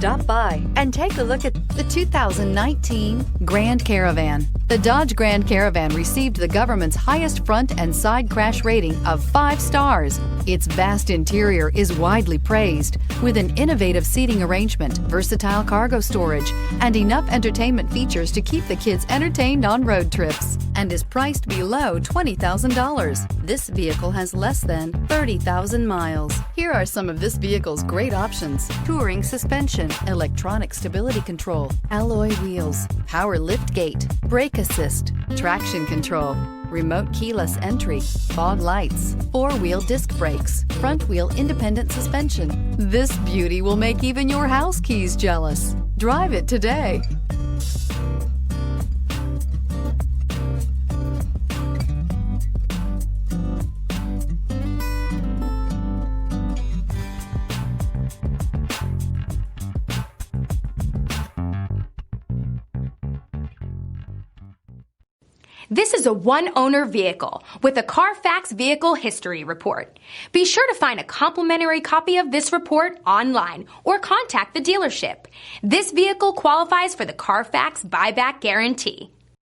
Stop by and take a look at the 2019 Grand Caravan. The Dodge Grand Caravan received the government's highest front and side crash rating of 5 stars. Its vast interior is widely praised, with an innovative seating arrangement, versatile cargo storage, and enough entertainment features to keep the kids entertained on road trips, and is priced below $20,000. This vehicle has less than 30,000 miles. Here are some of this vehicle's great options: touring suspension, electronic stability control, alloy wheels, power lift gate, brake assist, traction control, remote keyless entry, fog lights, 4-wheel disc brakes, front wheel independent suspension. This beauty will make even your house keys jealous. Drive it today. This is a one-owner vehicle with a Carfax Vehicle History Report. Be sure to find a complimentary copy of this report online or contact the dealership. This vehicle qualifies for the Carfax Buyback Guarantee.